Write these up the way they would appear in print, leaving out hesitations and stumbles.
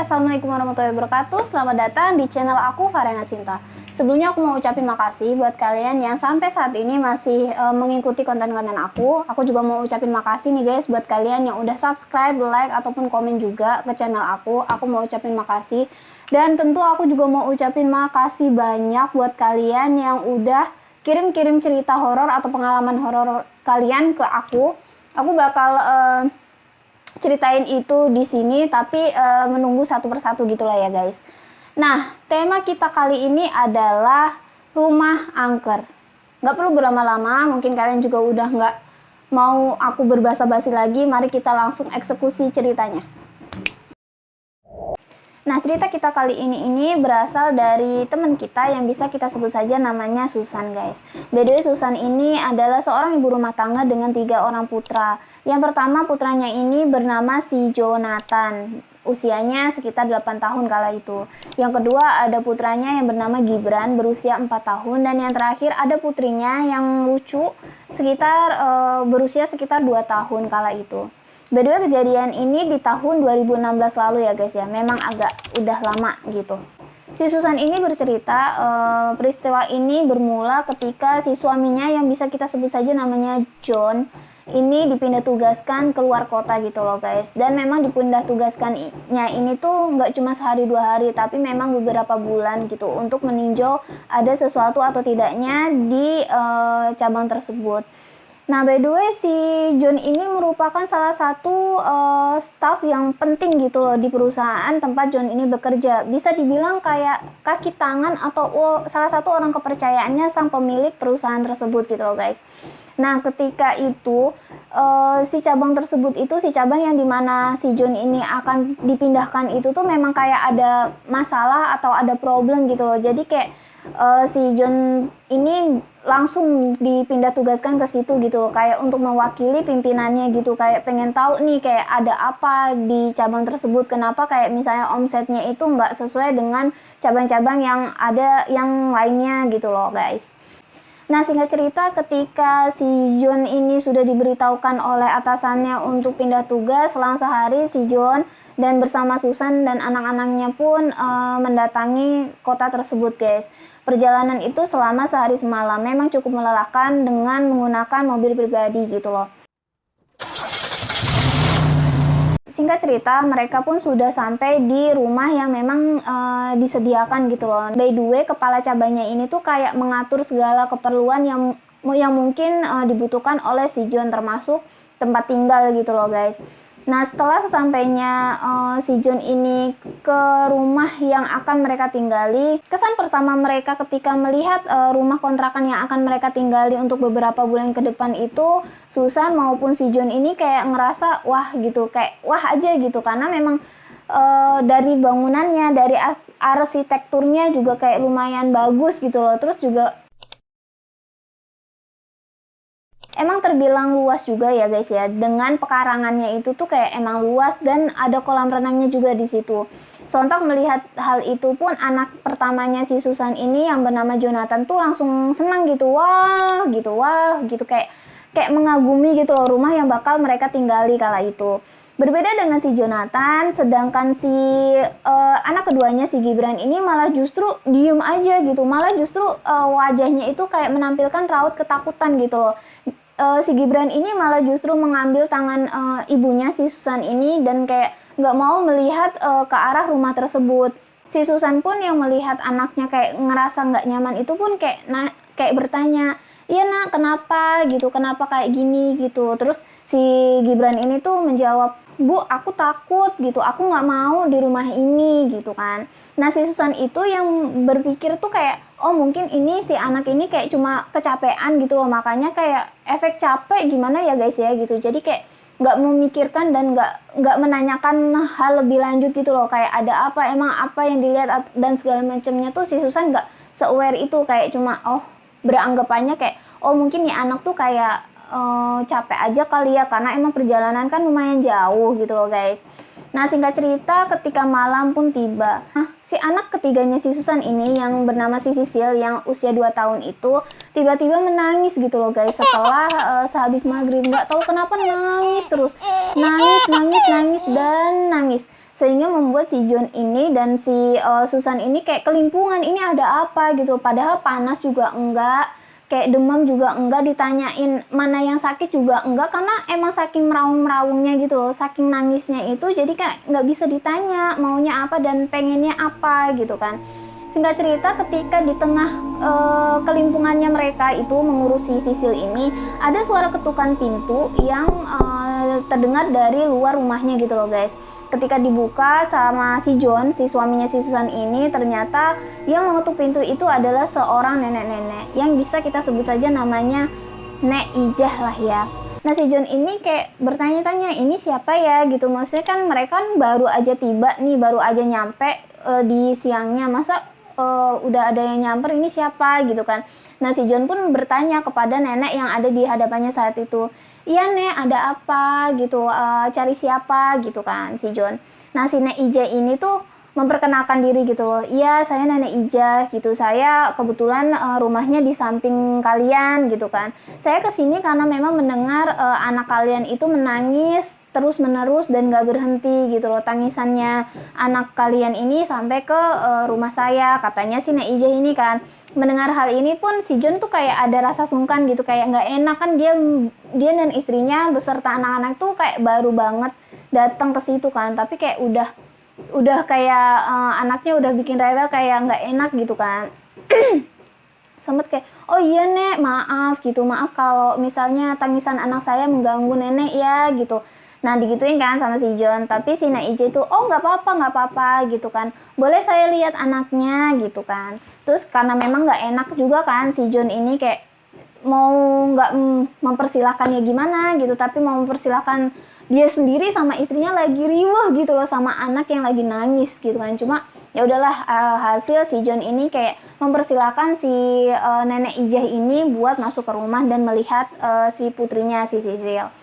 assalamualaikum warahmatullahi wabarakatuh. Selamat datang di channel aku, Farena Cinta. Sebelumnya aku mau ucapin makasih buat kalian yang sampai saat ini masih mengikuti konten-konten aku. Aku juga mau ucapin makasih nih guys buat kalian yang udah subscribe, like, ataupun komen juga ke channel aku. Aku mau ucapin makasih. Dan tentu aku juga mau ucapin makasih banyak buat kalian yang udah kirim-kirim cerita horor atau pengalaman horor kalian ke aku. Aku bakal ceritain itu di sini, tapi menunggu satu persatu gitulah ya guys. Nah, tema kita kali ini adalah rumah angker. Nggak perlu berlama-lama, mungkin kalian juga udah nggak mau aku berbasa-basi lagi. Mari kita langsung eksekusi ceritanya. Nah, cerita kita kali ini berasal dari teman kita yang bisa kita sebut saja namanya Susan guys. By the way, Susan ini adalah seorang ibu rumah tangga dengan 3 orang putra. Yang pertama, putranya ini bernama si Jonathan. Usianya sekitar 8 tahun kala itu. Yang kedua, ada putranya yang bernama Gibran berusia 4 tahun. Dan yang terakhir ada putrinya yang lucu berusia sekitar 2 tahun kala itu. By the way, kejadian ini di tahun 2016 lalu ya guys ya, memang agak udah lama gitu. Si Susan ini bercerita peristiwa ini bermula ketika si suaminya yang bisa kita sebut saja namanya John ini dipindah tugaskan keluar kota gitu loh guys. Dan memang dipindah tugaskannya ini tuh nggak cuma sehari 2 hari, tapi memang beberapa bulan gitu untuk meninjau ada sesuatu atau tidaknya di cabang tersebut. Nah, by the way, si John ini merupakan salah satu staff yang penting gitu loh di perusahaan tempat John ini bekerja. Bisa dibilang kayak kaki tangan atau salah satu orang kepercayaannya sang pemilik perusahaan tersebut gitu loh guys. Nah, ketika itu si cabang tersebut itu, si cabang yang dimana si John ini akan dipindahkan itu tuh memang kayak ada masalah atau ada problem gitu loh. Jadi kayak si John ini langsung dipindah tugaskan ke situ gitu loh, kayak untuk mewakili pimpinannya gitu, kayak pengen tahu nih kayak ada apa di cabang tersebut, kenapa kayak misalnya omsetnya itu nggak sesuai dengan cabang-cabang yang ada yang lainnya gitu loh guys. Nah, singkat cerita, ketika si John ini sudah diberitahukan oleh atasannya untuk pindah tugas, selang sehari si John dan bersama Susan dan anak-anaknya pun mendatangi kota tersebut guys. Perjalanan itu selama sehari semalam, memang cukup melelahkan dengan menggunakan mobil pribadi gitu loh. Singkat cerita, mereka pun sudah sampai di rumah yang memang disediakan gitu loh. By the way, kepala cabangnya ini tuh kayak mengatur segala keperluan yang mungkin dibutuhkan oleh si John, termasuk tempat tinggal gitu loh guys. Nah, setelah sesampainya si John ini ke rumah yang akan mereka tinggali, kesan pertama mereka ketika melihat rumah kontrakan yang akan mereka tinggali untuk beberapa bulan ke depan itu, Susan maupun si John ini kayak ngerasa wah gitu, kayak wah aja gitu, karena memang dari bangunannya, dari arsitekturnya juga kayak lumayan bagus gitu loh. Terus juga emang terbilang luas juga ya guys ya, dengan pekarangannya itu tuh kayak emang luas dan ada kolam renangnya juga di situ. Sontak melihat hal itu pun anak pertamanya si Susan ini yang bernama Jonathan tuh langsung senang gitu, wah gitu kayak mengagumi gitu loh rumah yang bakal mereka tinggali kala itu. Berbeda dengan si Jonathan, sedangkan si anak keduanya si Gibran ini malah justru diem aja gitu, malah justru wajahnya itu kayak menampilkan raut ketakutan gitu loh. Si Gibran ini malah justru mengambil tangan ibunya si Susan ini dan kayak nggak mau melihat ke arah rumah tersebut. Si Susan pun yang melihat anaknya kayak ngerasa nggak nyaman itu pun kayak bertanya, iya nak, kenapa gitu, kenapa kayak gini gitu. Terus si Gibran ini tuh menjawab, Bu, aku takut gitu, aku nggak mau di rumah ini gitu kan. Nah, si Susan itu yang berpikir tuh kayak, oh mungkin ini si anak ini kayak cuma kecapean gitu loh, makanya kayak efek capek gimana ya guys ya gitu. Jadi kayak nggak memikirkan dan nggak menanyakan hal lebih lanjut gitu loh, kayak ada apa, emang apa yang dilihat dan segala macamnya tuh si Susan nggak se-aware itu, kayak cuma beranggapannya kayak oh mungkin ya anak tuh kayak capek aja kali ya, karena emang perjalanan kan lumayan jauh gitu loh guys. Nah, singkat cerita, ketika malam pun tiba, si anak ketiganya si Susan ini yang bernama si Sisil yang usia 2 tahun itu tiba-tiba menangis gitu loh guys, setelah sehabis maghrib. Nggak tahu kenapa nangis terus, nangis dan nangis sehingga membuat si John ini dan si Susan ini kayak kelimpungan, ini ada apa gitu. Padahal panas juga enggak, kayak demam juga enggak, ditanyain mana yang sakit juga enggak, karena emang saking meraung-meraungnya gitu loh, saking nangisnya itu, jadi kayak nggak bisa ditanya maunya apa dan pengennya apa gitu kan. Singkat cerita, ketika di tengah kelimpungannya mereka itu mengurusi Sisil ini, ada suara ketukan pintu yang terdengar dari luar rumahnya gitu loh guys. Ketika dibuka sama si John, si suaminya si Susan ini, ternyata yang mengetuk pintu itu adalah seorang nenek-nenek yang bisa kita sebut saja namanya Nek Ijah lah ya. Nah si John ini kayak bertanya-tanya, ini siapa ya gitu, maksudnya kan mereka kan baru aja tiba nih, baru aja nyampe di siangnya, masa udah ada yang nyamper, ini siapa gitu kan. Nah si John pun bertanya kepada nenek yang ada di hadapannya saat itu, iya nek, ada apa gitu, cari siapa gitu kan si John. Nah si Nek Ija ini tuh memperkenalkan diri gitu loh, iya saya Nenek Ija gitu, saya kebetulan rumahnya di samping kalian gitu kan. Saya kesini karena memang mendengar anak kalian itu menangis terus menerus dan gak berhenti gitu loh, tangisannya anak kalian ini sampai ke rumah saya, katanya si Nek Ija ini kan. Mendengar hal ini pun si John tuh kayak ada rasa sungkan gitu, kayak nggak enak kan, dia dan istrinya beserta anak-anak tuh kayak baru banget datang ke situ kan, tapi kayak udah kayak anaknya udah bikin rewel, kayak nggak enak gitu kan. Sempet kayak, oh iya nek, maaf gitu, maaf kalau misalnya tangisan anak saya mengganggu nenek ya gitu. Nah digituin kan sama si John, tapi si Nek Ija itu, oh nggak apa-apa gitu kan, boleh saya lihat anaknya gitu kan. Terus karena memang nggak enak juga kan, si John ini kayak mau nggak mempersilahkannya gimana gitu, tapi mau mempersilahkan dia sendiri sama istrinya lagi riweh gitu loh sama anak yang lagi nangis gitu kan. Cuma ya udahlah, alhasil si John ini kayak mempersilahkan si Nenek Ijah ini buat masuk ke rumah dan melihat si putrinya si Sisil.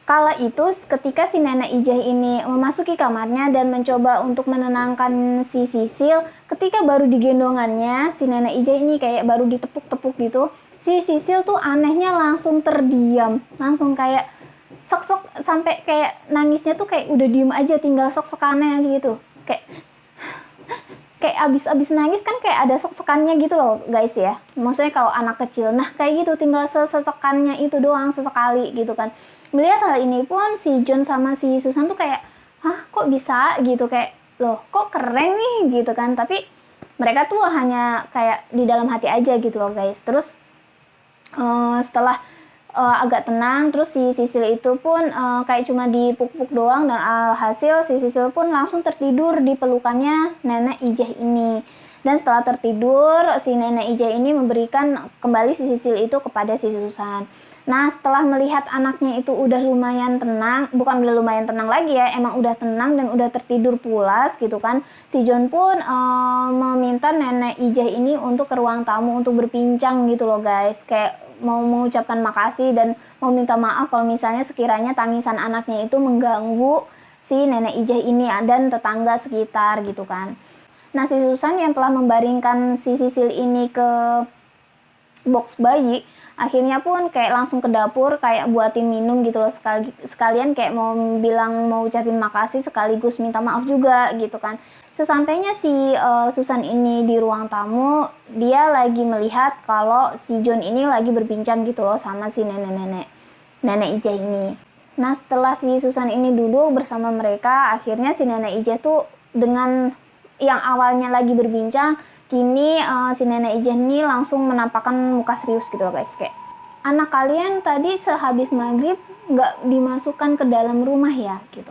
Kala itu ketika si Nenek Ijah ini memasuki kamarnya dan mencoba untuk menenangkan si Sisil, ketika baru digendongannya si Nenek Ijah ini kayak baru ditepuk-tepuk gitu, si Sisil tuh anehnya langsung terdiam, langsung kayak sok-sok, sampai kayak nangisnya tuh kayak udah diem aja, tinggal sok-sokannya aja gitu, kayak abis nangis kan kayak ada sok-sokannya gitu loh guys ya, maksudnya kalau anak kecil, nah kayak gitu, tinggal sesekannya itu doang sesekali gitu kan. Melihat hal ini pun si John sama si Susan tuh kayak, hah kok bisa gitu, kayak loh kok keren nih gitu kan, tapi mereka tuh hanya kayak di dalam hati aja gitu loh guys. Terus setelah agak tenang, terus si Sisil itu pun kayak cuma dipuk-puk doang, dan alhasil si Sisil pun langsung tertidur di pelukannya Nenek Ijah ini. Dan setelah tertidur, si Nenek Ijah ini memberikan kembali si Sisil itu kepada si Susan. Nah setelah melihat anaknya itu udah lumayan tenang, bukan udah lumayan tenang lagi ya, emang udah tenang dan udah tertidur pulas gitu kan, si John pun meminta Nenek Ijah ini untuk ke ruang tamu untuk berbincang gitu loh guys, kayak mau mengucapkan makasih dan mau minta maaf kalau misalnya sekiranya tangisan anaknya itu mengganggu si Nenek Ijah ini dan tetangga sekitar gitu kan. Nah si Susan yang telah membaringkan si Sisil ini ke box bayi, akhirnya pun kayak langsung ke dapur kayak buatin minum gitu loh, sekalian kayak mau bilang, mau ucapin makasih sekaligus minta maaf juga gitu kan. Sesampainya si Susan ini di ruang tamu, dia lagi melihat kalau si John ini lagi berbincang gitu loh sama si Nenek Ijah ini. Nah setelah si Susan ini duduk bersama mereka, akhirnya si Nenek Ijah tuh dengan yang awalnya lagi berbincang, kini si Nenek Ijah ini langsung menampakkan muka serius gitu loh guys, kayak, anak kalian tadi sehabis maghrib nggak dimasukkan ke dalam rumah ya gitu.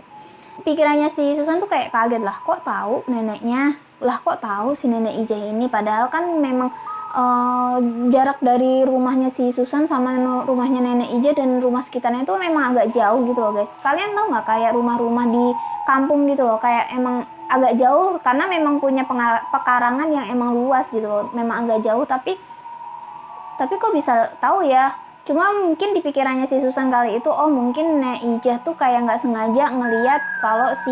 Pikirannya si Susan tuh kayak kaget, lah kok tahu neneknya, lah kok tahu si Nenek Ijah ini, padahal kan memang jarak dari rumahnya si Susan sama rumahnya Nenek Ijah dan rumah sekitarnya itu memang agak jauh gitu loh guys. Kalian tahu nggak, kayak rumah-rumah di kampung gitu loh, kayak emang agak jauh karena memang punya pekarangan yang emang luas gitu loh, memang agak jauh, tapi kok bisa tahu ya. Cuma mungkin di pikirannya si Susan kali itu, oh mungkin Nek Ijah tuh kayak nggak sengaja ngeliat kalau si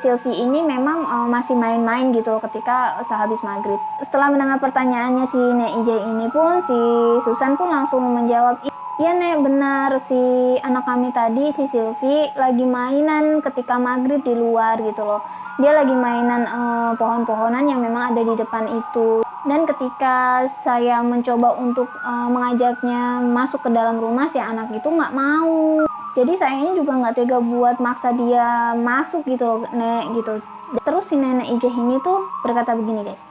Sylvie ini memang masih main-main gitu loh ketika sehabis maghrib. Setelah mendengar pertanyaannya si Nek Ijah ini pun, si Susan pun langsung menjawab, Iya Nek, benar, si anak kami tadi, si Silvi lagi mainan ketika maghrib di luar gitu loh. Dia lagi mainan pohon-pohonan yang memang ada di depan itu. Dan ketika saya mencoba untuk mengajaknya masuk ke dalam rumah, si anak itu nggak mau. Jadi sayangnya juga nggak tega buat maksa dia masuk gitu loh Nek gitu. Terus si nenek Ijeh ini tuh berkata begini guys,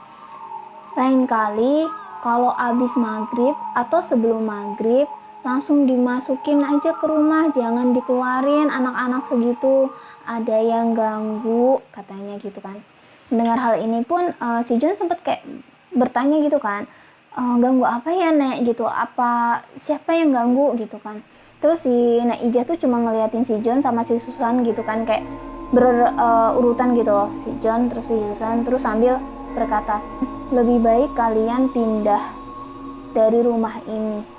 lain kali kalau abis maghrib atau sebelum maghrib langsung dimasukin aja ke rumah, jangan dikeluarin anak-anak segitu, ada yang ganggu katanya gitu kan. Mendengar hal ini pun si John sempat kayak bertanya gitu kan, ganggu apa ya Nek gitu, apa siapa yang ganggu gitu kan. Terus si Nek Ijah tuh cuma ngeliatin si John sama si Susan gitu kan, kayak berurutan gitu loh, si John terus si Susan, terus sambil berkata, lebih baik kalian pindah dari rumah ini.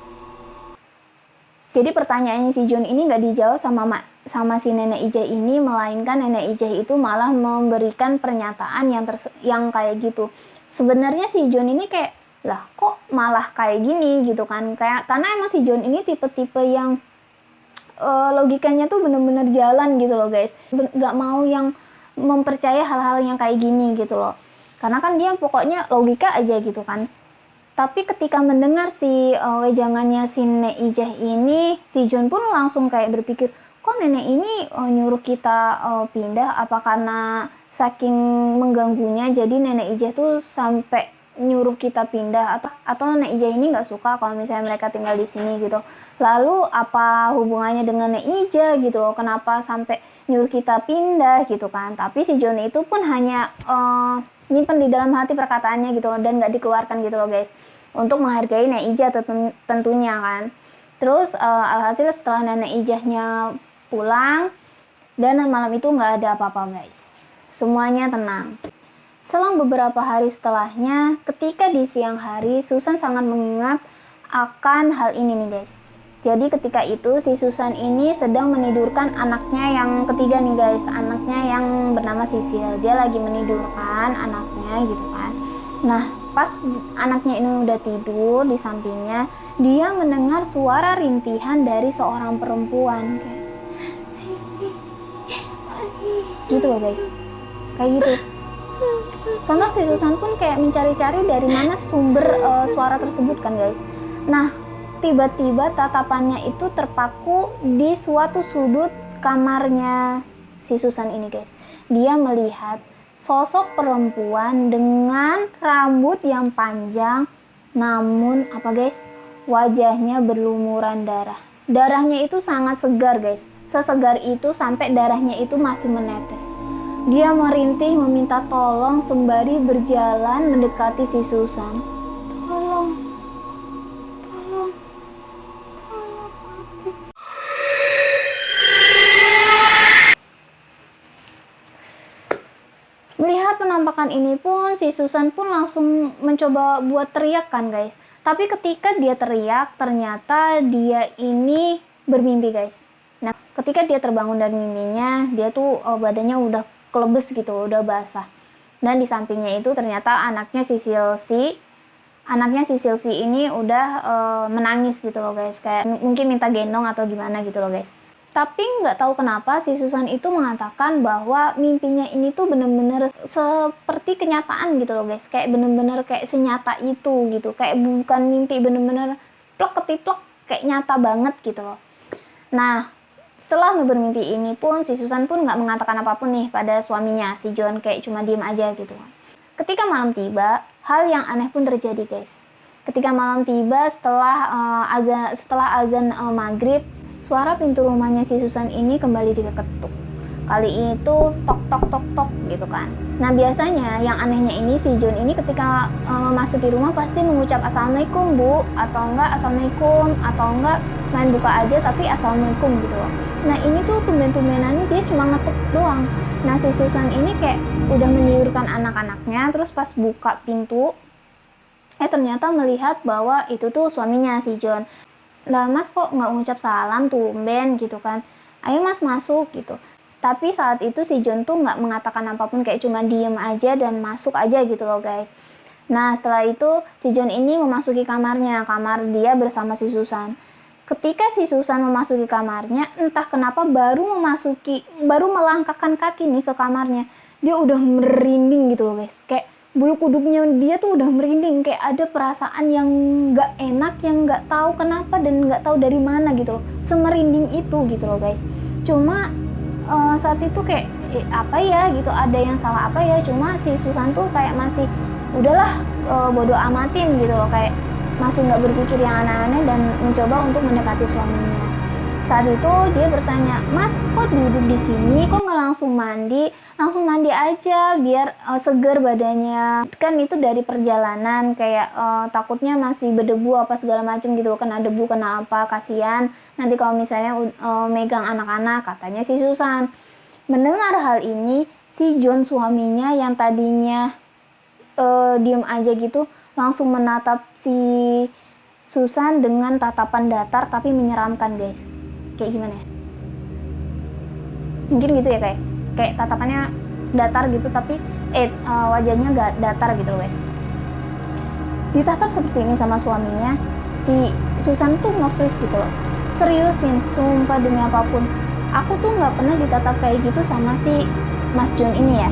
Jadi pertanyaannya si John ini nggak dijawab sama si nenek Ijah ini, melainkan nenek Ijah itu malah memberikan pernyataan yang kayak gitu. Sebenarnya si John ini kayak, lah kok malah kayak gini gitu kan, karena emang si John ini tipe-tipe yang logikanya tuh bener-bener jalan gitu loh guys, nggak mau yang mempercaya hal-hal yang kayak gini gitu loh, karena kan dia pokoknya logika aja gitu kan. Tapi ketika mendengar si wejangannya si Nek Ijah ini, si John pun langsung kayak berpikir, kok nenek ini nyuruh kita pindah, apa karena saking mengganggunya jadi nenek Ijah tuh sampai nyuruh kita pindah, atau Nek Ijah ini nggak suka kalau misalnya mereka tinggal di sini gitu. Lalu apa hubungannya dengan Nek Ijah gitu loh, kenapa sampai nyuruh kita pindah gitu kan. Tapi si John itu pun hanya nyimpen di dalam hati perkataannya gitu loh, dan nggak dikeluarkan gitu loh guys, untuk menghargai Nek Ijah tentunya kan. Terus alhasil setelah Nenek Ijahnya pulang dan malam itu nggak ada apa-apa guys, semuanya tenang. Selang beberapa hari setelahnya, ketika di siang hari, Susan sangat mengingat akan hal ini nih guys. Jadi ketika itu si Susan ini sedang menidurkan anaknya yang ketiga nih guys, anaknya yang bernama Sisil. Dia lagi menidurkan anaknya gitu kan. Nah pas anaknya ini udah tidur di sampingnya, dia mendengar suara rintihan dari seorang perempuan kayak gitu loh guys, kayak gitu. Sontak si Susan pun kayak mencari-cari dari mana sumber suara tersebut kan guys. Nah tiba-tiba tatapannya itu terpaku di suatu sudut kamarnya si Susan ini guys. Dia melihat sosok perempuan dengan rambut yang panjang, namun apa guys, wajahnya berlumuran darah. Darahnya itu sangat segar guys, sesegar itu sampai darahnya itu masih menetes. Dia merintih meminta tolong sembari berjalan mendekati si Susan. Tolong aku. Melihat penampakan ini pun, si Susan pun langsung mencoba buat teriak kan guys. Tapi ketika dia teriak, ternyata dia ini bermimpi guys. Nah, ketika dia terbangun dari mimpinya, dia tuh badannya udah kelebes gitu, udah basah. Dan di sampingnya itu ternyata anaknya si Silvi ini udah menangis gitu loh guys, kayak mungkin minta gendong atau gimana gitu loh guys. Tapi nggak tahu kenapa si Susan itu mengatakan bahwa mimpinya ini tuh bener-bener seperti kenyataan gitu loh guys, kayak bener-bener kayak senyata itu gitu, kayak bukan mimpi bener-bener plek ketiplek, kayak nyata banget gitu loh. Nah setelah bermimpi ini pun si Susan pun nggak mengatakan apapun nih pada suaminya si John, kayak cuma diem aja gitu. Ketika malam tiba, hal yang aneh pun terjadi guys. Ketika malam tiba setelah azan maghrib, suara pintu rumahnya si Susan ini kembali diketuk. Kali itu tok tok tok tok gitu kan. Nah biasanya yang anehnya ini si John ini ketika memasuki rumah pasti mengucap assalamualaikum bu, atau enggak assalamualaikum, atau enggak main buka aja tapi assalamualaikum gitu loh. Nah ini tuh tumben-tumbenannya dia cuma ngetuk doang. Nah si Susan ini kayak udah menidurkan anak-anaknya, terus pas buka pintu ternyata melihat bahwa itu tuh suaminya si John. Lah mas kok nggak ngucap salam tumben gitu kan, ayo mas masuk gitu. Tapi saat itu si John tuh nggak mengatakan apapun, kayak cuma diem aja dan masuk aja gitu loh guys. Nah setelah itu si John ini memasuki kamar dia bersama si Susan. Ketika si Susan memasuki kamarnya, entah kenapa baru melangkahkan kaki nih ke kamarnya, dia udah merinding gitu loh guys. Kayak bulu kuduknya dia tuh udah merinding, kayak ada perasaan yang nggak enak, yang nggak tahu kenapa dan nggak tahu dari mana gitu loh. Semerinding itu gitu loh guys. Cuma saat itu kayak apa ya gitu, ada yang salah apa ya, cuma si Susan tuh kayak masih udahlah bodo amatin gitu loh, kayak masih nggak berpikir yang aneh-aneh dan mencoba untuk mendekati suaminya. Saat itu dia bertanya, "Mas, kok duduk di sini? Kok nggak langsung mandi? Langsung mandi aja biar seger badannya. Kan itu dari perjalanan, kayak takutnya masih berdebu apa segala macam gitu loh, kena debu, kena apa, kasihan. Nanti kalau misalnya megang anak-anak," katanya si Susan. Mendengar hal ini, si John suaminya yang tadinya diem aja gitu, langsung menatap si Susan dengan tatapan datar tapi menyeramkan guys. Kayak gimana ya? Mungkin gitu ya guys. Kayak tatapannya datar gitu tapi wajahnya gak datar gitu loh guys. Ditatap seperti ini sama suaminya, si Susan tuh nge-freeze gitu loh. Seriusin, sumpah demi apapun, aku tuh gak pernah ditatap kayak gitu sama si Mas John ini ya.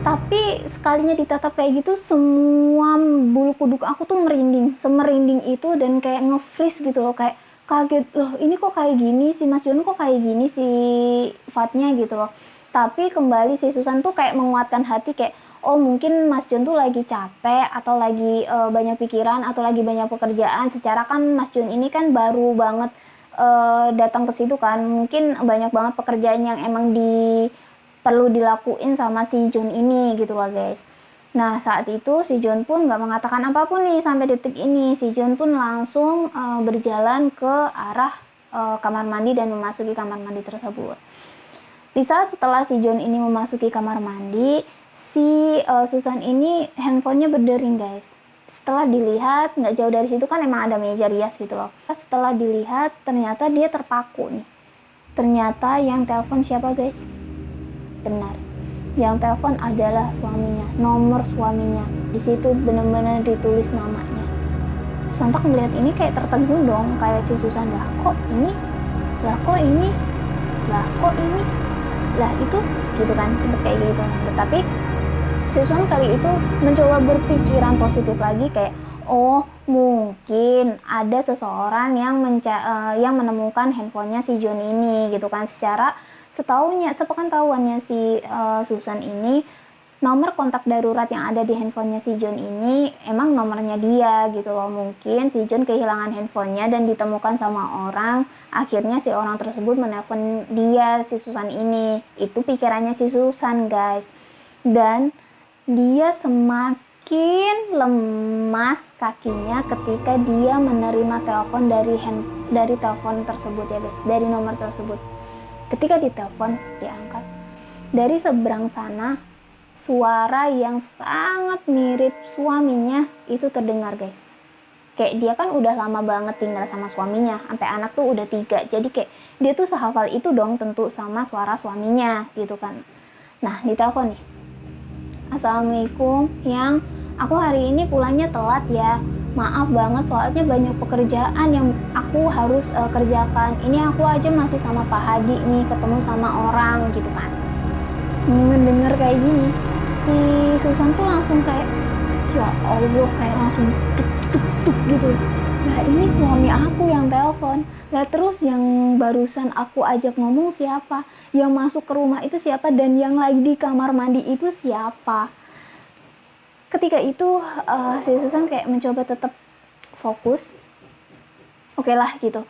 Tapi sekalinya ditatap kayak gitu, semua bulu kuduk aku tuh merinding, semerinding itu, dan kayak nge-freeze gitu loh, kayak kaget, loh ini kok kayak gini, si Mas John kok kayak gini sifatnya gitu loh. Tapi kembali si Susan tuh kayak menguatkan hati, kayak oh mungkin Mas John tuh lagi capek atau lagi banyak pikiran atau lagi banyak pekerjaan. Secara kan Mas John ini kan baru banget datang ke situ kan, mungkin banyak banget pekerjaan yang emang perlu dilakuin sama si John ini gitu loh guys. Nah saat itu si John pun gak mengatakan apapun nih sampai detik ini. Si John pun langsung berjalan ke arah kamar mandi dan memasuki kamar mandi tersebut. Di saat setelah si John ini memasuki kamar mandi, si Susan ini handphonenya berdering guys. Setelah dilihat, gak jauh dari situ kan emang ada meja rias gitu loh. Setelah dilihat ternyata dia terpaku nih. Ternyata yang telepon siapa guys? Benar, yang telepon adalah suaminya, nomor suaminya. Di situ benar-benar ditulis namanya. Sontak melihat ini kayak tertegun dong, kayak si Susan, lah kok ini, lah itu, gitu kan, sempet kayak gitu. Tetapi Susan kali itu mencoba berpikiran positif lagi, kayak oh mungkin ada seseorang yang menemukan handphonenya si John ini gitu kan. Sepengetahuannya si Susan ini, nomor kontak darurat yang ada di handphonenya si John ini emang nomornya dia gitu loh. Mungkin si John kehilangan handphonenya dan ditemukan sama orang, akhirnya si orang tersebut menelpon dia, si Susan ini. Itu pikirannya si Susan guys. Dan dia semakin lemas kakinya ketika dia menerima telepon dari telepon tersebut ya guys, dari nomor tersebut. Ketika ditelepon, diangkat. Dari seberang sana, suara yang sangat mirip suaminya itu terdengar guys. Kayak dia kan udah lama banget tinggal sama suaminya, sampai anak tuh udah 3. Jadi kayak dia tuh sehafal itu dong tentu sama suara suaminya gitu kan. Nah ditelepon nih, "Assalamualaikum, yang aku hari ini pulangnya telat ya. Maaf banget soalnya banyak pekerjaan yang aku harus kerjakan. Ini aku aja masih sama Pak Hadi nih, ketemu sama orang," gitu kan. Mendengar kayak gini, si Susan tuh langsung kayak ya Allah, kayak langsung tuk gitu. Nah ini suami aku yang telepon. Lah terus yang barusan aku ajak ngomong siapa? Yang masuk ke rumah itu siapa? Dan yang lagi di kamar mandi itu siapa? Ketika itu si Susan kayak mencoba tetap fokus. Oke lah gitu.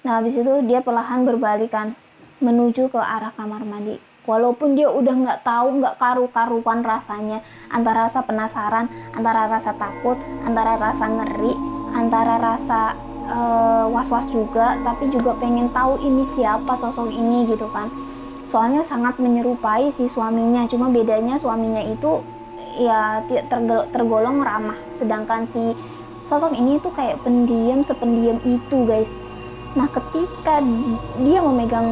Nah habis itu dia perlahan berbalikan menuju ke arah kamar mandi. Walaupun dia udah nggak tahu, nggak karu-karuan rasanya, antara rasa penasaran, antara rasa takut, antara rasa ngeri, antara rasa was-was juga, tapi juga pengen tahu ini siapa sosok ini gitu kan. Soalnya sangat menyerupai si suaminya, cuma bedanya suaminya itu ya tergolong ramah, sedangkan si sosok ini tuh kayak pendiam, sependiam itu guys. Nah ketika dia memegang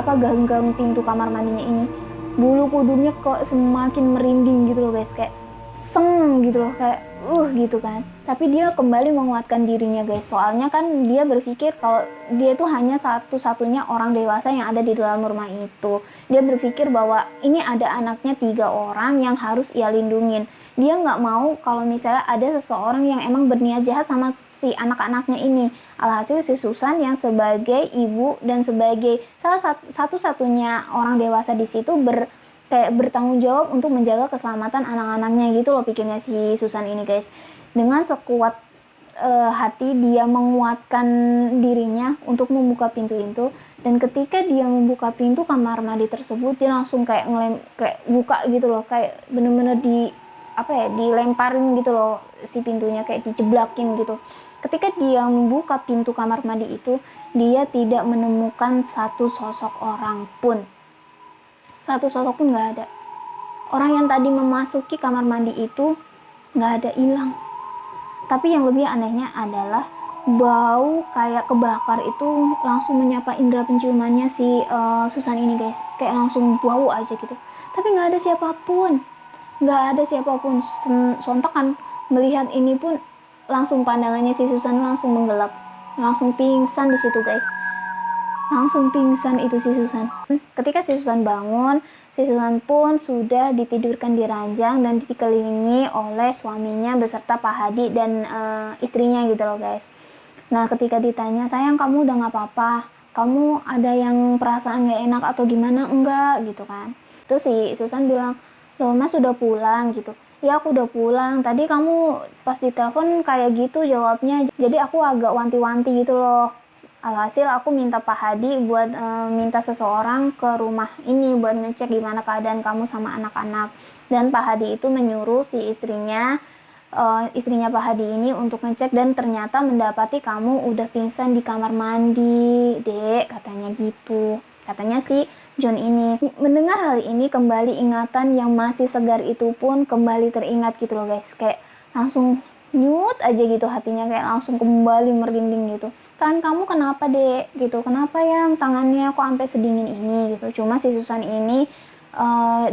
gagang pintu kamar mandinya ini, bulu kuduknya kok semakin merinding gitu loh guys, kayak seng gitu loh, kayak gitu kan. Tapi dia kembali menguatkan dirinya guys, soalnya kan dia berpikir kalau dia tuh hanya satu-satunya orang dewasa yang ada di dalam rumah itu. Dia berpikir bahwa ini ada anaknya 3 orang yang harus ia lindungin. Dia nggak mau kalau misalnya ada seseorang yang emang berniat jahat sama si anak-anaknya ini. Alhasil si Susan yang sebagai ibu dan sebagai salah satu-satunya orang dewasa di situ kayak bertanggung jawab untuk menjaga keselamatan anak-anaknya gitu loh, pikirnya si Susan ini guys. Dengan sekuat hati dia menguatkan dirinya untuk membuka pintu itu, dan ketika dia membuka pintu kamar mandi tersebut, dia langsung kayak kayak buka gitu loh, kayak bener-bener dilemparin gitu loh si pintunya, kayak dijeblakin gitu. Ketika dia membuka pintu kamar mandi itu, dia tidak menemukan satu sosok orang pun. Satu sosok pun nggak ada. Orang yang tadi memasuki kamar mandi itu nggak ada, hilang. Tapi yang lebih anehnya adalah bau kayak kebakar itu langsung menyapa indera penciumannya si Susan ini guys. Kayak langsung bau aja gitu. Tapi nggak ada siapapun. Nggak ada siapapun. Sontak kan melihat ini pun langsung pandangannya si Susan langsung menggelap. Langsung pingsan di situ guys. Langsung pingsan itu si Susan. Ketika si Susan bangun, si Susan pun sudah ditidurkan di ranjang dan dikelilingi oleh suaminya beserta Pak Hadi dan istrinya gitu loh guys. Nah ketika ditanya, sayang kamu udah nggak apa-apa? Kamu ada yang perasaan nggak enak atau gimana? Enggak gitu kan. Terus si Susan bilang, loh mas udah pulang gitu. Ya aku udah pulang, tadi kamu pas ditelepon kayak gitu jawabnya, jadi aku agak wanti-wanti gitu loh. Alhasil aku minta Pak Hadi buat minta seseorang ke rumah ini buat ngecek gimana keadaan kamu sama anak-anak. Dan Pak Hadi itu menyuruh si istrinya Pak Hadi ini untuk ngecek, dan ternyata mendapati kamu udah pingsan di kamar mandi, dek, katanya gitu. Katanya si John ini. Mendengar hal ini, kembali ingatan yang masih segar itu pun kembali teringat gitu loh guys. Kayak langsung nyut aja gitu hatinya, kayak langsung kembali merinding gitu. Tangan kamu kenapa dek gitu, kenapa yang tangannya kok sampai sedingin ini gitu. Cuma si Susan ini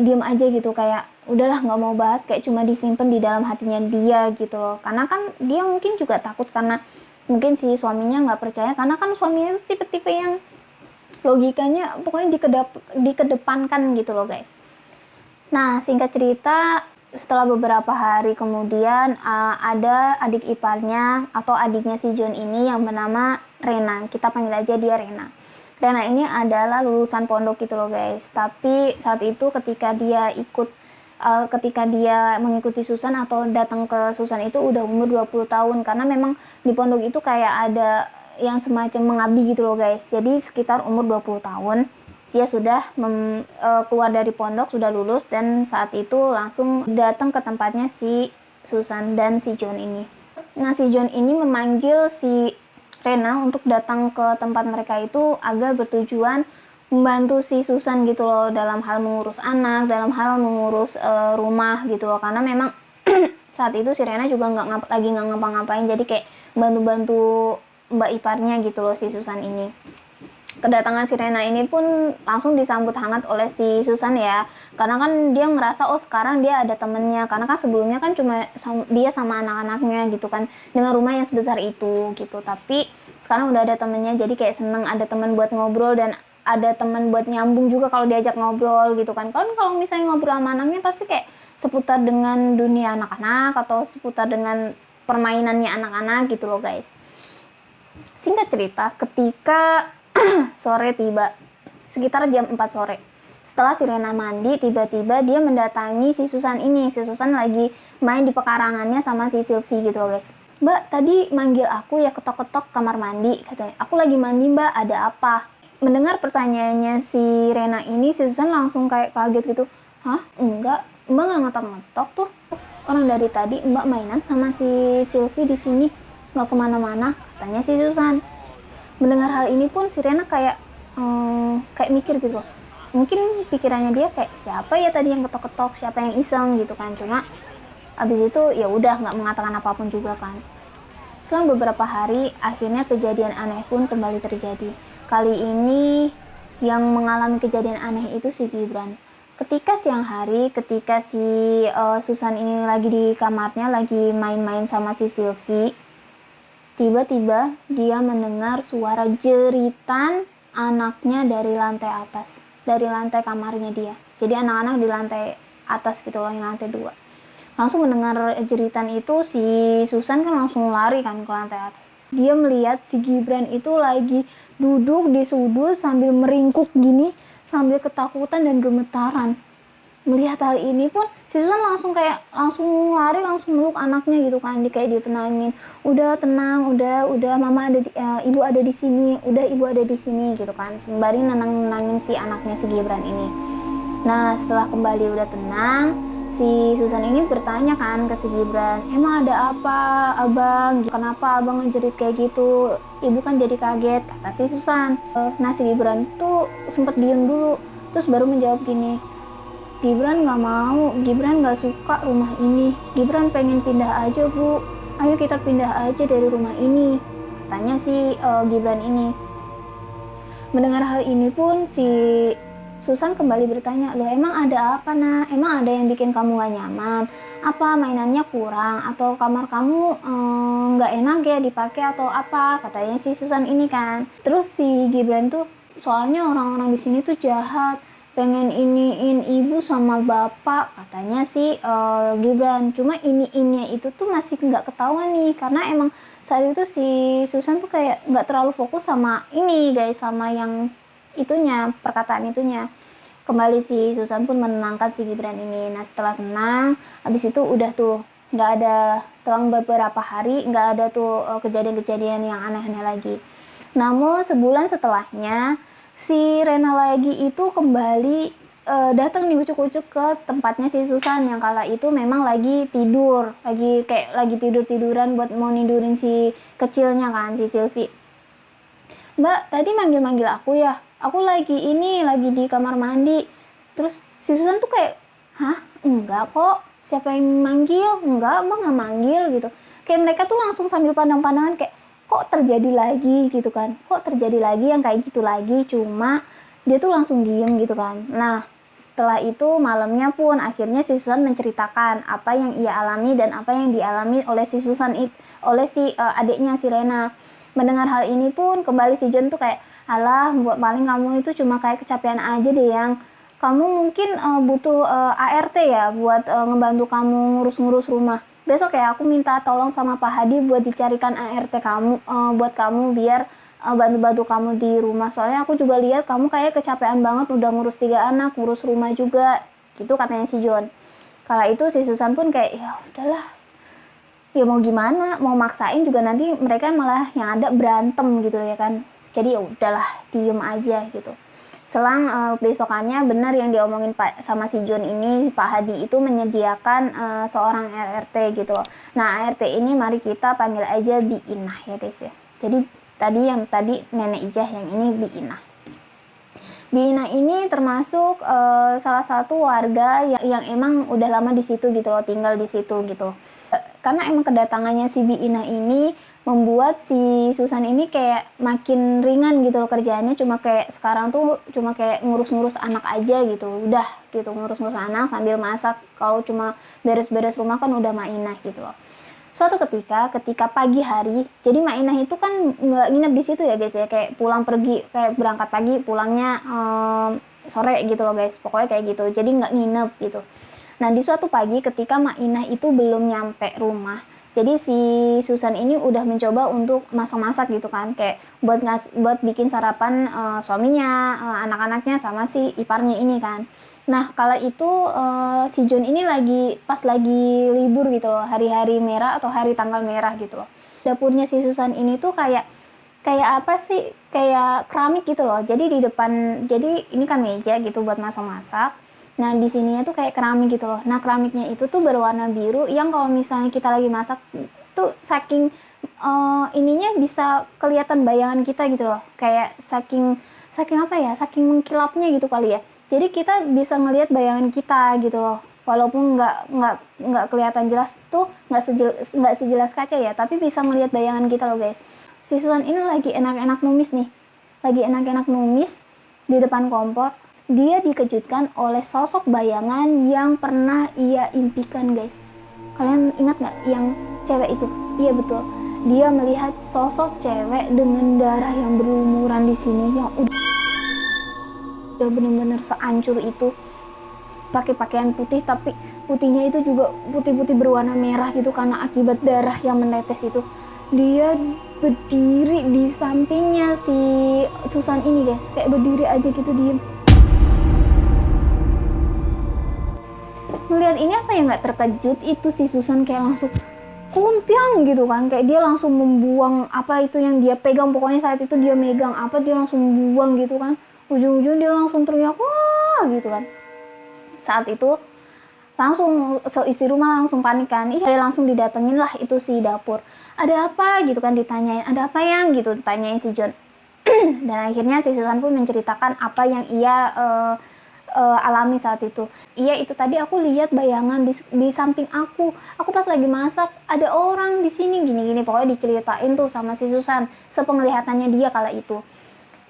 diem aja gitu, kayak udahlah nggak mau bahas, kayak cuma disimpan di dalam hatinya dia gitu loh. Karena kan dia mungkin juga takut, karena mungkin si suaminya nggak percaya, karena kan suaminya itu tipe-tipe yang logikanya pokoknya dikedepankan gitu loh guys. Nah singkat cerita, setelah beberapa hari kemudian ada adik iparnya atau adiknya si John ini yang bernama Rena. Kita panggil aja dia Rena. Rena ini adalah lulusan pondok gitu loh guys. Tapi saat itu ketika dia mengikuti Susan atau datang ke Susan itu udah umur 20 tahun. Karena memang di pondok itu kayak ada yang semacam mengabdi gitu loh guys. Jadi sekitar umur 20 tahun. Dia sudah keluar dari pondok, sudah lulus, dan saat itu langsung datang ke tempatnya si Susan dan si John ini. Nah si John ini memanggil si Rena untuk datang ke tempat mereka itu agar bertujuan membantu si Susan gitu loh, dalam hal mengurus anak, dalam hal mengurus rumah gitu loh. Karena memang saat itu si Rena juga nggak ngapa-ngapain, jadi kayak bantu-bantu mbak iparnya gitu loh si Susan ini. Kedatangan si Rena ini pun langsung disambut hangat oleh si Susan ya, karena kan dia ngerasa oh sekarang dia ada temennya, karena kan sebelumnya kan cuma dia sama anak-anaknya gitu kan dengan rumah yang sebesar itu gitu. Tapi sekarang udah ada temennya, jadi kayak seneng ada teman buat ngobrol dan ada teman buat nyambung juga kalau diajak ngobrol gitu kan. Kalau misalnya ngobrol sama anaknya pasti kayak seputar dengan dunia anak-anak atau seputar dengan permainannya anak-anak gitu loh guys. Singkat cerita, ketika sore tiba, sekitar jam 4 sore. Setelah si Rena mandi, tiba-tiba dia mendatangi si Susan ini. Si Susan lagi main di pekarangannya sama si Sylvie gitu loh guys. Mbak, tadi manggil aku ya, ketok-ketok kamar mandi, katanya. Aku lagi mandi mbak, ada apa? Mendengar pertanyaannya si Rena ini, si Susan langsung kayak kaget gitu. Hah? Enggak, mbak nggak ngetok-ngetok tuh. Orang dari tadi mbak mainan sama si Sylvie di sini, nggak kemana-mana, katanya si Susan. Mendengar hal ini pun si Rena kayak mikir gitu. Mungkin pikirannya dia kayak siapa ya tadi yang ketok-ketok, siapa yang iseng gitu kan. Cuma abis itu ya udah nggak mengatakan apapun juga kan. Selang beberapa hari, akhirnya kejadian aneh pun kembali terjadi. Kali ini yang mengalami kejadian aneh itu si Gibran. Ketika siang hari, ketika si Susan ini lagi di kamarnya, lagi main-main sama si Sylvie, tiba-tiba dia mendengar suara jeritan anaknya dari lantai atas, dari lantai kamarnya dia. Jadi anak-anak di lantai atas gitu loh, yang lantai 2. Langsung mendengar jeritan itu, si Susan kan langsung lari kan ke lantai atas. Dia melihat si Gibran itu lagi duduk di sudut sambil meringkuk gini, sambil ketakutan dan gemetaran. Melihat hal ini pun si Susan langsung lari, langsung meluk anaknya gitu kan, kayak ditenangin. Udah tenang, udah mama ada ibu ada di sini, udah ibu ada di sini gitu kan. Sembari nenangin si anaknya si Gibran ini. Nah, setelah kembali udah tenang, si Susan ini bertanya kan ke si Gibran, emang ada apa abang? Kenapa abang ngejerit kayak gitu? Ibu kan jadi kaget, kata si Susan. Nah, si Gibran tuh sempet diem dulu, terus baru menjawab gini, Gibran nggak mau, Gibran nggak suka rumah ini, Gibran pengen pindah aja bu, ayo kita pindah aja dari rumah ini, katanya si Gibran ini. Mendengar hal ini pun si Susan kembali bertanya, loh emang ada apa nak? Emang ada yang bikin kamu gak nyaman? Apa mainannya kurang? Atau kamar kamu gak enak ya dipakai atau apa? Katanya si Susan ini kan. Terus si Gibran tuh, soalnya orang-orang di sini tuh jahat, pengen iniin ibu sama bapak, katanya si Gibran. Cuma ininya itu tuh masih nggak ketahuan nih, karena emang saat itu si Susan tuh kayak nggak terlalu fokus sama ini guys, sama yang itunya, perkataan itunya. Kembali si Susan pun menenangkan si Gibran ini. Nah, setelah tenang, habis itu udah tuh nggak ada, setelah beberapa hari nggak ada tuh kejadian-kejadian yang aneh-aneh lagi. Namun sebulan setelahnya si Rena lagi itu kembali datang nih ucuk-ucuk ke tempatnya si Susan yang kala itu memang lagi tidur, lagi tidur-tiduran buat mau nidurin si kecilnya kan, si Sylvie. Mbak, tadi manggil-manggil aku ya? Aku lagi di kamar mandi. Terus si Susan tuh kayak, hah? Enggak kok. Siapa yang manggil? Enggak, Mbak nggak manggil gitu. Kayak mereka tuh langsung sambil pandang-pandangan kayak, kok terjadi lagi gitu kan, kok terjadi lagi yang kayak gitu lagi, cuma dia tuh langsung diem gitu kan. Nah, setelah itu malamnya pun akhirnya si Susan menceritakan apa yang ia alami dan apa yang dialami oleh si Susan oleh si adiknya si Rena. Mendengar hal ini pun kembali si John tuh kayak, alah buat paling kamu itu cuma kayak kecapean aja deh, yang kamu mungkin butuh ART ya buat ngebantu kamu ngurus-ngurus rumah. Besok ya aku minta tolong sama Pak Hadi buat dicarikan ART kamu buat kamu biar bantu-bantu kamu di rumah. Soalnya aku juga lihat kamu kayak kecapean banget udah ngurus 3 anak, ngurus rumah juga. Gitu katanya si John. Kala itu si Susan pun kayak, ya udahlah. Ya mau gimana, mau maksain juga nanti mereka malah yang ada berantem gitu ya kan. Jadi ya udahlah, diem aja gitu. Selang besokannya benar yang diomongin sama si John ini, Pak Hadi itu menyediakan seorang ART gitu. Nah, ART ini mari kita panggil aja Bi Inah ya guys ya. Jadi tadi Nenek Ijah, yang ini Bi Inah. Bi Inah ini termasuk salah satu warga yang emang udah lama di situ gitu loh, tinggal di situ gitu. Karena emang kedatangannya si Bi Inah ini membuat si Susan ini kayak makin ringan gitu loh kerjaannya, cuma kayak sekarang tuh cuma kayak ngurus-ngurus anak aja gitu, udah gitu ngurus-ngurus anak sambil masak. Kalau cuma beres-beres rumah kan udah Mak Inah gitu loh. Suatu ketika pagi hari, jadi Mak Inah itu kan nggak nginep di situ ya guys ya, kayak pulang pergi, kayak berangkat pagi pulangnya sore gitu loh guys, pokoknya kayak gitu, jadi nggak nginep gitu. Nah, di suatu pagi ketika Mak Inah itu belum nyampe rumah, jadi si Susan ini udah mencoba untuk masak-masak gitu kan, kayak buat bikin sarapan suaminya, anak-anaknya sama si iparnya ini kan. Nah, kala itu si John ini pas lagi libur gitu loh, hari-hari merah atau hari tanggal merah gitu loh. Dapurnya si Susan ini tuh kayak apa sih? Kayak keramik gitu loh. Jadi di depan, jadi ini kan meja gitu buat masak-masak. Nah, di sininya tuh kayak keramik gitu loh. Nah, keramiknya itu tuh berwarna biru yang kalau misalnya kita lagi masak tuh saking ininya bisa kelihatan bayangan kita gitu loh. Kayak saking apa ya? Saking mengkilapnya gitu kali ya. Jadi kita bisa ngelihat bayangan kita gitu loh. Walaupun nggak kelihatan jelas tuh, nggak sejelas kaca ya, tapi bisa melihat bayangan kita loh guys. Si Susan ini lagi enak-enak numis nih. Lagi enak-enak numis di depan kompor. dia dikejutkan oleh sosok bayangan yang pernah ia impikan, guys. Kalian ingat nggak yang cewek itu? Iya betul. Dia melihat sosok cewek dengan darah yang berlumuran di sini yang udah bener-bener seancur itu, pakai pakaian putih tapi putihnya itu juga putih-putih berwarna merah gitu karena akibat darah yang menetes itu. Dia berdiri di sampingnya si Susan ini, guys, kayak berdiri aja gitu diem. Melihat ini apa ya nggak terkejut itu si Susan kayak langsung kumpiang gitu kan, kayak dia langsung membuang apa itu yang dia pegang, pokoknya saat itu dia megang apa dia langsung buang gitu kan, ujung-ujung dia langsung teriak wah gitu kan. Saat itu langsung isi rumah langsung panik kan, iya langsung didatengin lah itu si dapur, ada apa gitu kan, ditanyain ada apa yang gitu, tanyain si John. Dan akhirnya si Susan pun menceritakan apa yang ia alami saat itu. Iya itu tadi aku lihat bayangan di samping aku pas lagi masak ada orang di sini gini-gini, pokoknya diceritain tuh sama si Susan sepenglihatannya dia kala itu.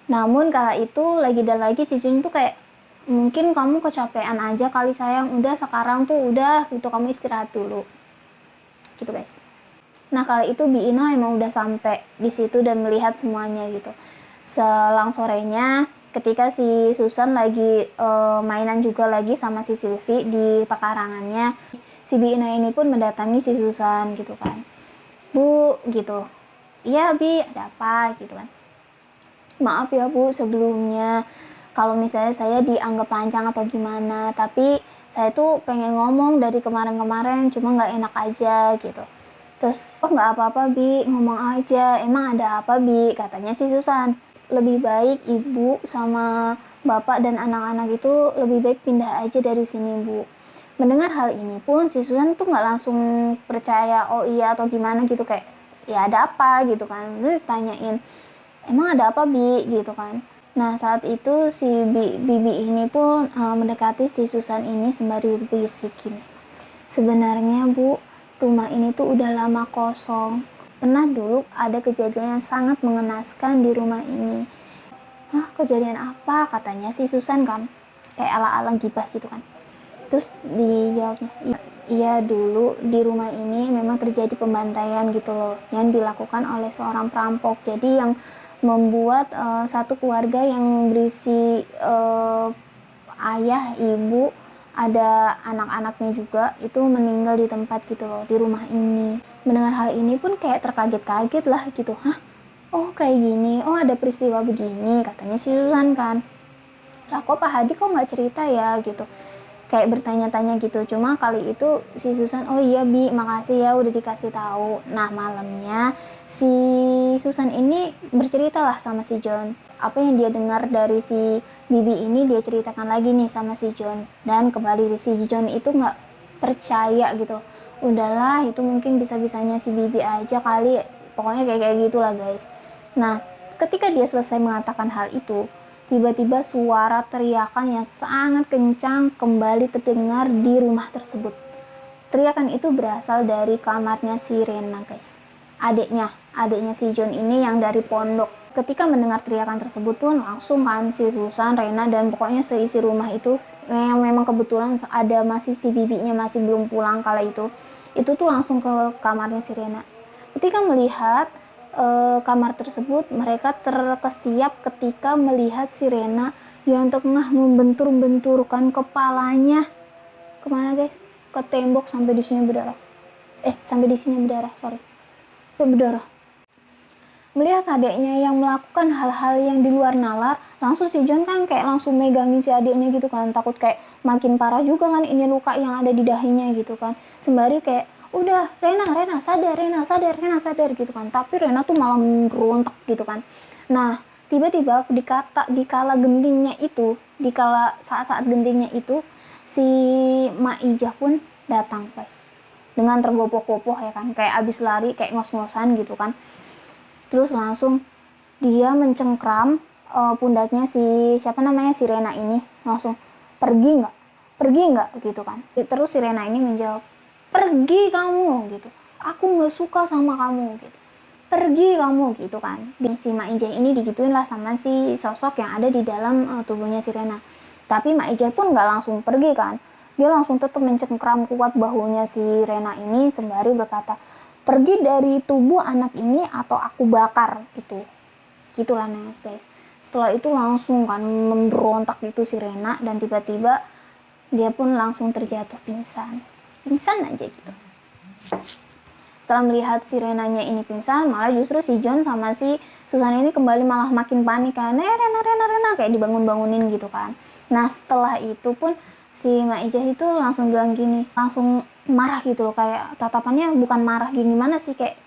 Namun kala itu lagi dan lagi si Jun tuh kayak mungkin kamu kecapean aja kali sayang, udah sekarang tuh udah gitu kamu istirahat dulu gitu guys. Nah kala itu Bi Ina emang udah sampai di situ dan melihat semuanya gitu. Selang sorenya ketika si Susan lagi mainan juga lagi sama si Sylvie di pekarangannya, si Bi Ina ini pun mendatangi si Susan gitu kan. Bu gitu, iya Bi ada apa gitu kan. Maaf ya Bu sebelumnya kalau misalnya saya dianggap lancang atau gimana, tapi saya tuh pengen ngomong dari kemarin-kemarin cuma nggak enak aja gitu. Terus oh nggak apa-apa Bi, ngomong aja, emang ada apa Bi, katanya si Susan. Lebih baik ibu sama bapak dan anak-anak itu lebih baik pindah aja dari sini Bu. Mendengar hal ini pun si Susan tuh nggak langsung percaya oh iya atau gimana gitu, kayak ya ada apa gitu kan. Terus ditanyain emang ada apa Bi gitu kan. Nah saat itu si Bibi ini pun mendekati si Susan ini sembari berbisik gini, sebenarnya Bu rumah ini tuh udah lama kosong. Pernah dulu ada kejadian yang sangat mengenaskan di rumah ini. Hah, kejadian apa? Katanya si Susan kan. Kayak ala-ala gibah gitu kan. Terus dijawabnya, iya dulu di rumah ini memang terjadi pembantaian gitu loh. Yang dilakukan oleh seorang perampok. Jadi yang membuat satu keluarga yang berisi ayah, ibu, ada anak-anaknya juga itu meninggal di tempat gitu loh, di rumah ini. Mendengar hal ini pun kayak terkaget-kaget lah gitu. Hah? Oh kayak gini, oh ada peristiwa begini, katanya si Susan kan. Lah kok Pak Hadi kok nggak cerita ya gitu. Kayak bertanya-tanya gitu. Cuma kali itu si Susan, oh iya Bi, makasih ya udah dikasih tahu. Nah malamnya si Susan ini bercerita lah sama si John. Apa yang dia dengar dari si Bibi ini dia ceritakan lagi nih sama si John. Dan kembali si John itu nggak percaya gitu. Udahlah itu mungkin bisa-bisanya si Bibi aja kali. Pokoknya kayak gitulah guys. Nah ketika dia selesai mengatakan hal itu, tiba-tiba suara teriakan yang sangat kencang kembali terdengar di rumah tersebut. Teriakan itu berasal dari kamarnya si Rena guys. Adiknya si John ini yang dari pondok. Ketika mendengar teriakan tersebut pun langsung kan si Susan, Rena dan pokoknya seisi rumah itu yang memang kebetulan ada masih si bibinya masih belum pulang kala itu tuh langsung ke kamarnya si Rena. Ketika melihat kamar tersebut, mereka terkesiap ketika melihat si Rena yang tengah membentur-benturkan kepalanya kemana guys? Ke tembok sampai di sini berdarah. Berdarah. Melihat adiknya yang melakukan hal-hal yang di luar nalar, langsung si John kan kayak langsung megangin si adiknya gitu kan, takut kayak makin parah juga kan ini luka yang ada di dahinya gitu kan. Sembari kayak udah Rena sadar gitu kan, tapi Rena tuh malah merontak gitu kan. Nah tiba-tiba dikala gentingnya itu, saat-saat gentingnya itu si Mak Ijah pun datang guys dengan tergopoh-gopoh ya kan, kayak abis lari kayak ngos-ngosan gitu kan. Terus langsung dia mencengkram pundaknya si si Rena ini, langsung pergi nggak gitu kan. Terus si Rena ini menjawab, pergi kamu gitu, aku nggak suka sama kamu gitu, pergi kamu gitu kan. Si Mak Ijah ini digituin lah sama si sosok yang ada di dalam tubuhnya si Rena. Tapi Maijah pun nggak langsung pergi kan. Dia langsung tetap mencengkram kuat bahunya si Rena ini sembari berkata, pergi dari tubuh anak ini atau aku bakar gitu. Gitulah guys. Setelah itu langsung kan memberontak itu si Rena dan tiba-tiba dia pun langsung terjatuh pingsan aja gitu. Setelah melihat si Renanya ini pingsan, malah justru si John sama si Susan ini kembali malah makin panik kan. Rena kayak dibangun-bangunin gitu kan. Nah setelah itu pun si Maijah itu langsung bilang gini, langsung marah gitu loh, kayak tatapannya bukan marah gimana sih, kayak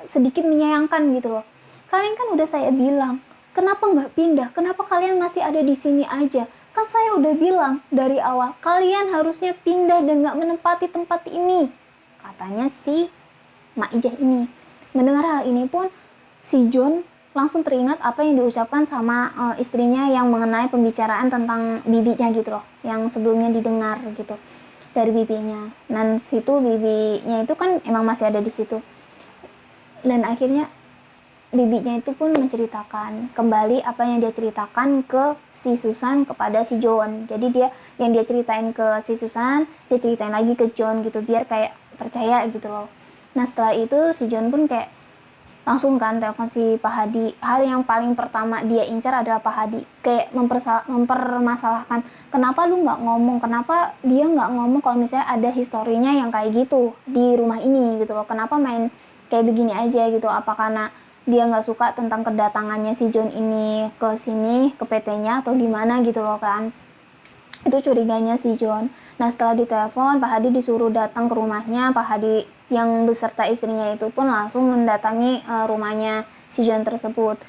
sedikit menyayangkan gitu loh. Kalian kan udah saya bilang, kenapa nggak pindah? Kenapa kalian masih ada di sini aja? Kan saya udah bilang dari awal, kalian harusnya pindah dan nggak menempati tempat ini, katanya si Maijah ini. Mendengar hal ini pun si John langsung teringat apa yang diucapkan sama istrinya yang mengenai pembicaraan tentang bibinya gitu loh, yang sebelumnya didengar gitu dari bibinya. Dan situ bibinya itu kan emang masih ada di situ. Dan akhirnya bibinya itu pun menceritakan kembali apa yang dia ceritakan ke si Susan kepada si John. Jadi dia yang dia ceritain ke si Susan, dia ceritain lagi ke John gitu biar kayak percaya gitu loh. Nah setelah itu si John pun kayak langsung kan telepon si Pak Hadi. Hal yang paling pertama dia incar adalah Pak Hadi, kayak mempermasalahkan kenapa lu nggak ngomong, kenapa dia nggak ngomong kalau misalnya ada historinya yang kayak gitu di rumah ini gitu loh, kenapa main kayak begini aja gitu, apa karena dia nggak suka tentang kedatangannya si John ini ke sini ke PT-nya atau gimana gitu loh kan. Itu curiganya si John. Nah setelah ditelepon, Pak Hadi disuruh datang ke rumahnya. Pak Hadi yang beserta istrinya itu pun langsung mendatangi rumahnya si John tersebut.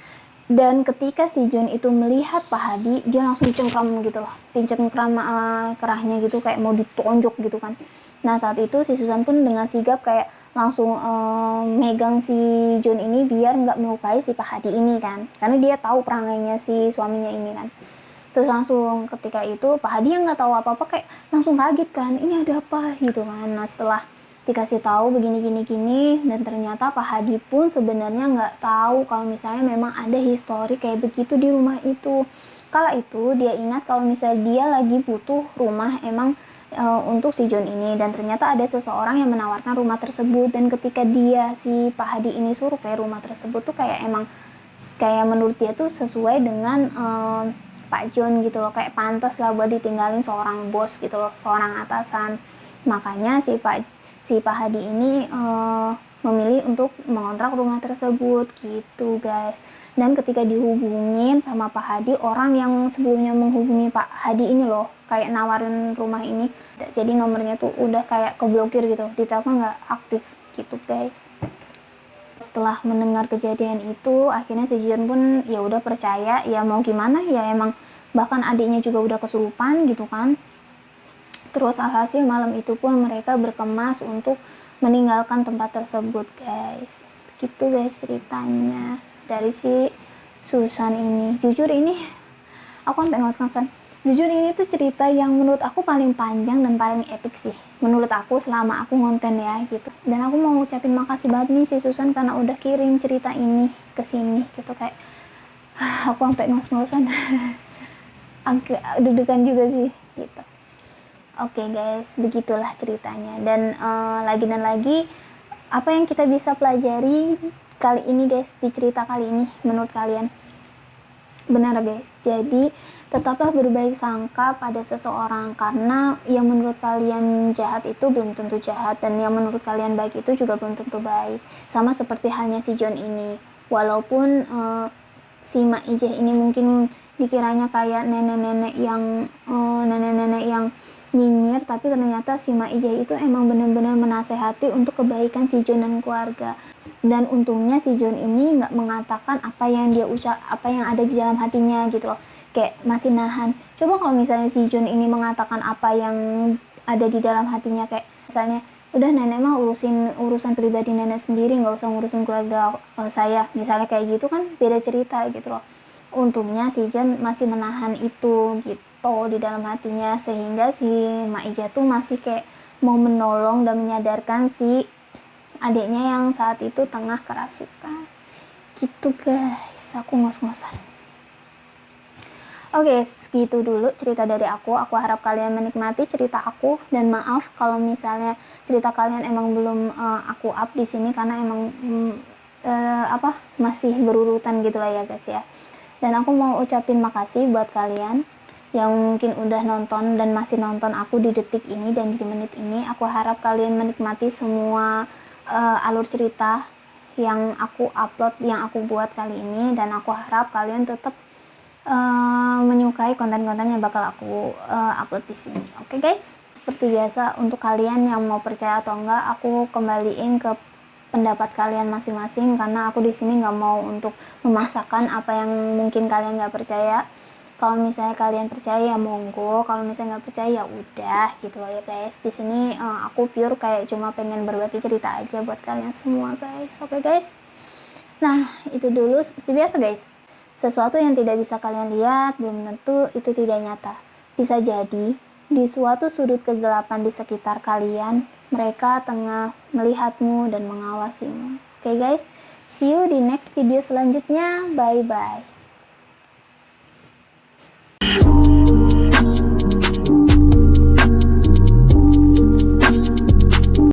Dan ketika si John itu melihat Pak Hadi, dia langsung cengkram gitu loh, cengkram kerahnya gitu, kayak mau ditonjok gitu kan. Nah saat itu si Susan pun dengan sigap kayak langsung megang si John ini biar nggak melukai si Pak Hadi ini kan, karena dia tahu perangainya si suaminya ini kan. Terus langsung ketika itu Pak Hadi yang nggak tahu apa-apa kayak langsung kaget kan, ini ada apa gitu kan. Nah setelah dikasih tahu begini dan ternyata Pak Hadi pun sebenarnya nggak tahu kalau misalnya memang ada histori kayak begitu di rumah itu. Kala itu dia ingat kalau misalnya dia lagi butuh rumah emang untuk si John ini, dan ternyata ada seseorang yang menawarkan rumah tersebut. Dan ketika dia si Pak Hadi ini survei rumah tersebut tuh kayak emang kayak menurut dia tuh sesuai dengan Pak John gitu loh, kayak pantas lah buat ditinggalin seorang bos gitu loh, seorang atasan. Makanya si Pak Hadi ini memilih untuk mengontrak rumah tersebut gitu guys. Dan ketika dihubungin sama Pak Hadi, orang yang sebelumnya menghubungi Pak Hadi ini loh, kayak nawarin rumah ini, jadi nomornya tuh udah kayak keblokir gitu, di telepon nggak aktif gitu guys. Setelah mendengar kejadian itu, akhirnya si John pun ya udah percaya, ya mau gimana ya, emang bahkan adiknya juga udah kesurupan gitu kan. Terus alhasil malam itu pun mereka berkemas untuk meninggalkan tempat tersebut guys. Gitu guys ceritanya dari si Susan ini. Jujur ini aku sampai ngos-ngosan. Jujur ini tuh cerita yang menurut aku paling panjang dan paling epic sih menurut aku selama aku ngonten ya gitu. Dan aku mau ngucapin makasih banget nih si Susan karena udah kirim cerita ini ke sini gitu, kayak aku sampai ngos-ngosan. Agak deg-degan juga sih gitu. Oke guys, begitulah ceritanya. Dan lagi apa yang kita bisa pelajari kali ini guys di cerita kali ini menurut kalian? Benar guys, jadi tetaplah berbaik sangka pada seseorang, karena yang menurut kalian jahat itu belum tentu jahat, dan yang menurut kalian baik itu juga belum tentu baik. Sama seperti halnya si John ini, walaupun si Maijah ini mungkin dikiranya kayak nenek-nenek yang nyinyir, tapi ternyata si Maijah itu emang benar-benar menasehati untuk kebaikan si John dan keluarga. Dan untungnya si John ini nggak mengatakan apa yang ada di dalam hatinya gitu loh, kayak masih nahan. Coba kalau misalnya si John ini mengatakan apa yang ada di dalam hatinya, kayak misalnya udah nenek mah urusan pribadi nenek sendiri, nggak usah ngurusin keluarga saya, misalnya kayak gitu kan beda cerita gitu loh. Untungnya si John masih menahan itu gitu di dalam hatinya, sehingga si Maijah tuh masih kayak mau menolong dan menyadarkan si adiknya yang saat itu tengah kerasukan gitu guys. Aku ngos-ngosan. Oke, segitu dulu cerita dari aku. Aku harap kalian menikmati cerita aku dan maaf kalau misalnya cerita kalian emang belum aku up di sini karena emang masih berurutan gitu lah ya guys ya. Dan aku mau ucapin makasih buat kalian yang mungkin udah nonton dan masih nonton aku di detik ini dan di menit ini. Aku harap kalian menikmati semua alur cerita yang aku upload, yang aku buat kali ini, dan aku harap kalian tetap menyukai konten-konten yang bakal aku upload di sini. Oke guys, seperti biasa untuk kalian yang mau percaya atau enggak, aku kembaliin ke pendapat kalian masing-masing karena aku di sini nggak mau untuk memaksakan apa yang mungkin kalian nggak percaya. Kalau misalnya kalian percaya ya monggo, kalau misalnya nggak percaya ya udah gitu loh ya guys. Di sini aku pure kayak cuma pengen berbagi cerita aja buat kalian semua guys. Oke guys. Nah, itu dulu seperti biasa guys. Sesuatu yang tidak bisa kalian lihat belum tentu itu tidak nyata. Bisa jadi di suatu sudut kegelapan di sekitar kalian, mereka tengah melihatmu dan mengawasimu. Oke guys, see you di next video selanjutnya. Bye bye.